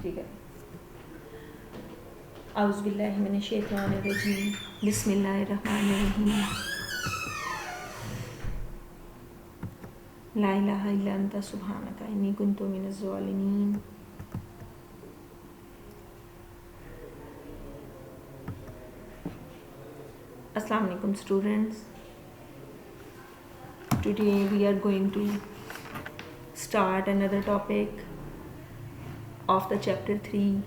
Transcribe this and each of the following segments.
ठीक है। औज़ुबिल्लाहि मिनश्शैतानिर्रजीम बिस्मिल्लाहिर्रहमानिर्रहीम ला इलाहा इल्ला अंता सुब्हानका इन्नी कुन्तु मिनज़ ज़ालिमीन। Assalamu alaikum students. Today we are going to start another topic of the chapter 3.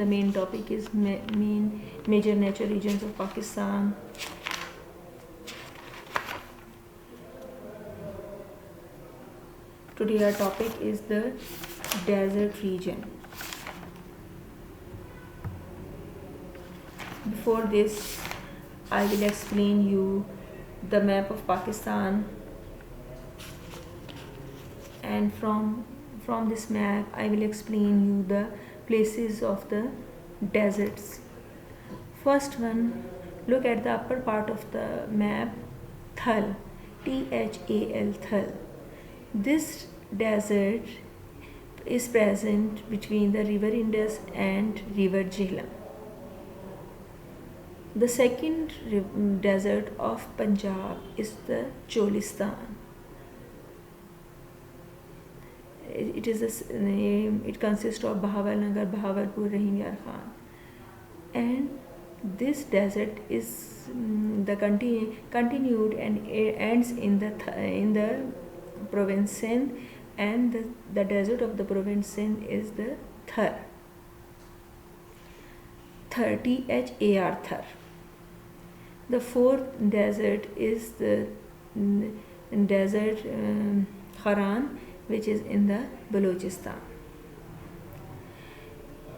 The main topic is major natural regions of Pakistan. Today our topic is the desert region. Before this, I will explain you the map of Pakistan, and from this map I will explain you the places of the deserts. First one, look at the upper part of the map, Thal, Thal, Thal. This desert is present between the river Indus and river Jhelum. The second desert of Punjab is the Cholistan. It consists of Bahawalnagar, Bahawalpur, Rahim Yar Khan, and this desert is the continued and ends in the province Sindh, and the desert of the province Sindh is the Thar, Thar. The fourth desert is the desert Haran, which is in the Balochistan.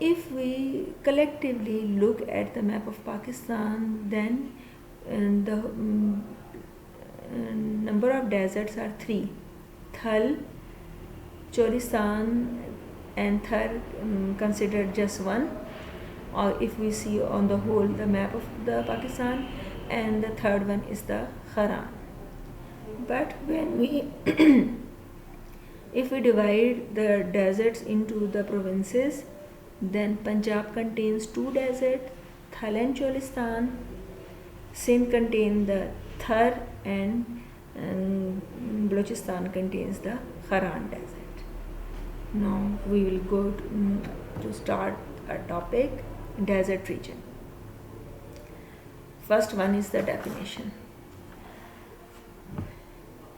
If we collectively look at the map of Pakistan, then the number of deserts are 3: Thal, Cholistan, and Thar considered just one. Or if we see on the whole the map of the Pakistan, and the third one is the Haran. But when we if we divide the deserts into the provinces, then Punjab contains 2 deserts, Thal and Cholistan. Sindh contains the Thar, and Balochistan contains the Haran desert. Now we will go to start our topic, desert region. First one is the definition.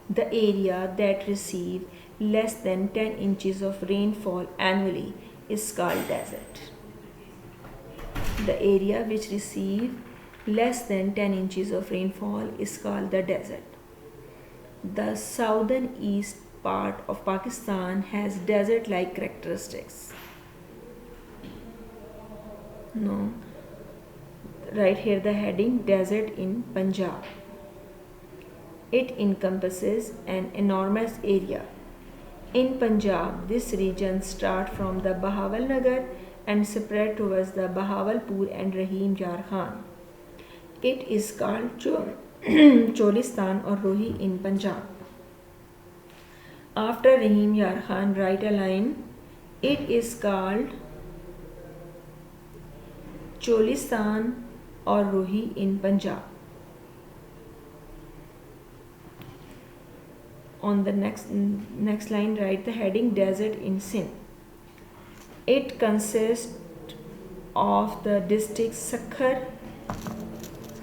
The area that receive less than 10 inches of rainfall annually is called desert. The area which receive less than 10 inches of rainfall is called the desert. The southern east part of Pakistan has desert-like characteristics. No. Right here the heading, desert in Punjab. It encompasses an enormous area. In Punjab, this region starts from the Bahawalnagar and spread towards the Bahawalpur and Rahim Yar Khan. It is called Cholistan or Rohi in Punjab. After Rahim Yar Khan, write a line. It is called Cholistan or Rohi in Punjab. On the next line, write the heading, desert in Sindh. It consists of the districts Sakhar,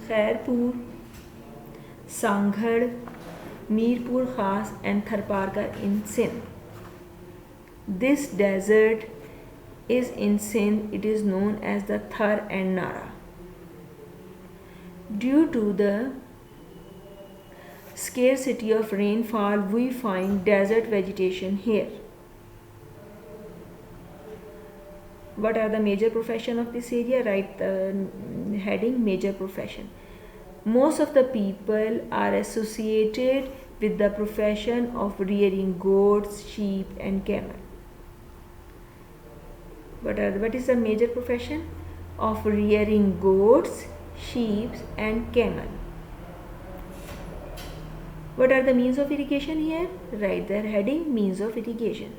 Khairpur, Sanghad, Mirpur Khas and Tharparkar in Sindh. This desert is in Sindh. It is known as the Thar and Nara. Due to the scarcity of rainfall, we find desert vegetation here. What are the major professions of this area? Write the heading, major profession. Most of the people are associated with the profession of rearing goats, sheep and camel. What is the major profession? Of rearing goats, sheep and camel. What are the means of irrigation here? Write their heading, means of irrigation.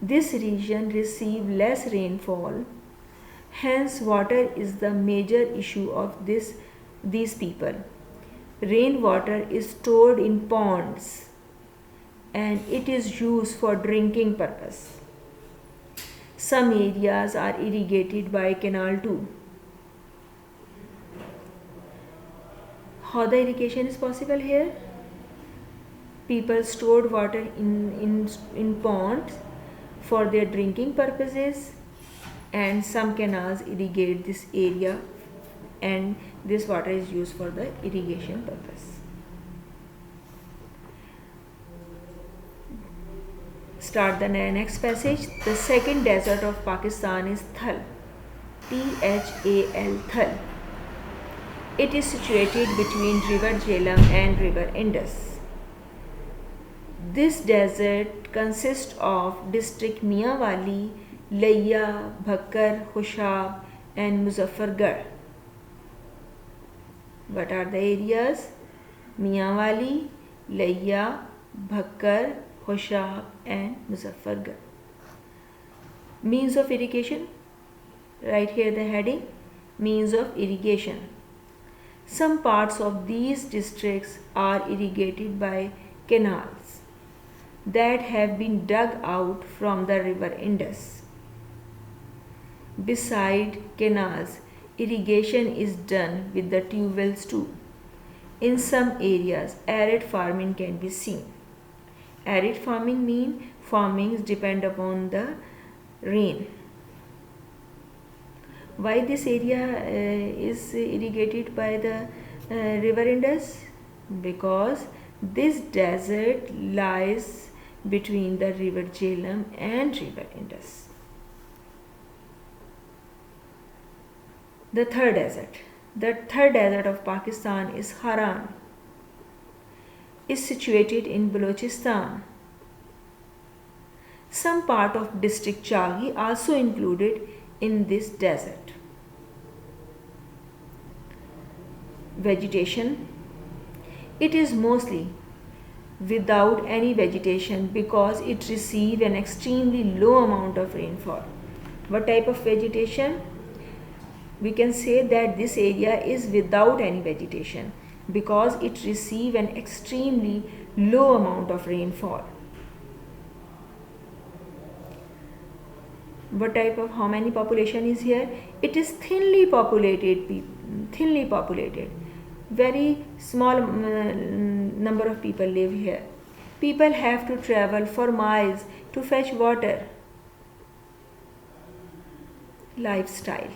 This region receives less rainfall, hence water is the major issue of these people. Rainwater is stored in ponds and it is used for drinking purpose. Some areas are irrigated by canal too. How the irrigation is possible here? People stored water in ponds for their drinking purposes, and some canals irrigate this area, and this water is used for the irrigation purpose. Start the next passage. The second desert of Pakistan is Thal. Thal. Thal. It is situated between river Jhelum and river Indus. This desert consists of district Mianwali, Layya, Bhakkar, Khushab and Muzaffargarh. What are the areas? Mianwali, Layya, Bhakkar, Khushab and Muzaffargarh. Means of irrigation. Right here the heading, means of irrigation. Some parts of these districts are irrigated by canals that have been dug out from the river Indus. Beside canals, irrigation is done with the tube wells too. In some areas, arid farming can be seen. Arid farming means farmings depend upon the rain. Why this area is irrigated by the river Indus? Because this desert lies between the river Jhelum and river Indus. The third desert of Pakistan is Haran. Is situated in Balochistan. Some part of district Chaghi also included in this desert. Vegetation. It is mostly without any vegetation because it receives an extremely low amount of rainfall. What type of vegetation? We can say that this area is without any vegetation because it receives an extremely low amount of rainfall. What type of, how many population is here? It is thinly populated. Very small number of people live here. People have to travel for miles to fetch water. Lifestyle.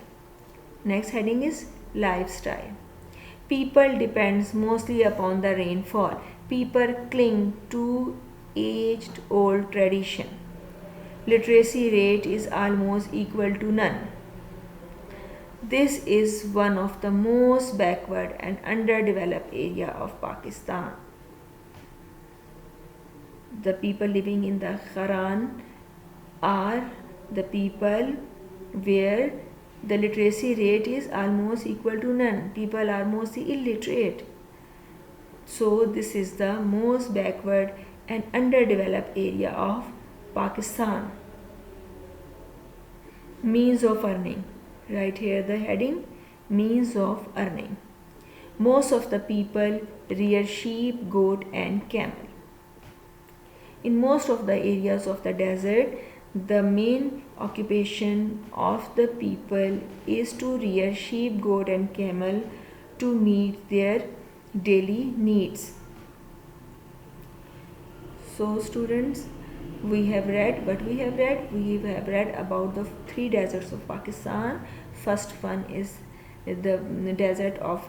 Next heading is lifestyle. People depends mostly upon the rainfall. People cling to age-old tradition. Literacy rate is almost equal to none. This is one of the most backward and underdeveloped area of Pakistan. The people living in the Haran are the people where the literacy rate is almost equal to none. People are mostly illiterate. So this is the most backward and underdeveloped area of Pakistan. Means of earning. Right here the heading, means of earning. Most of the people rear sheep, goat and camel. In most of the areas of the desert, the main occupation of the people is to rear sheep, goat and camel to meet their daily needs. So students, we have read what we have read. We have read about the three deserts of Pakistan. First one is the desert of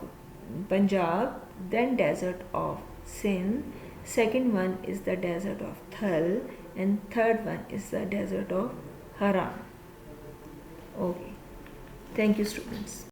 Punjab, then desert of Sindh. Second one is the desert of Thal, and third one is the desert of Haran. Okay. Thank you, students.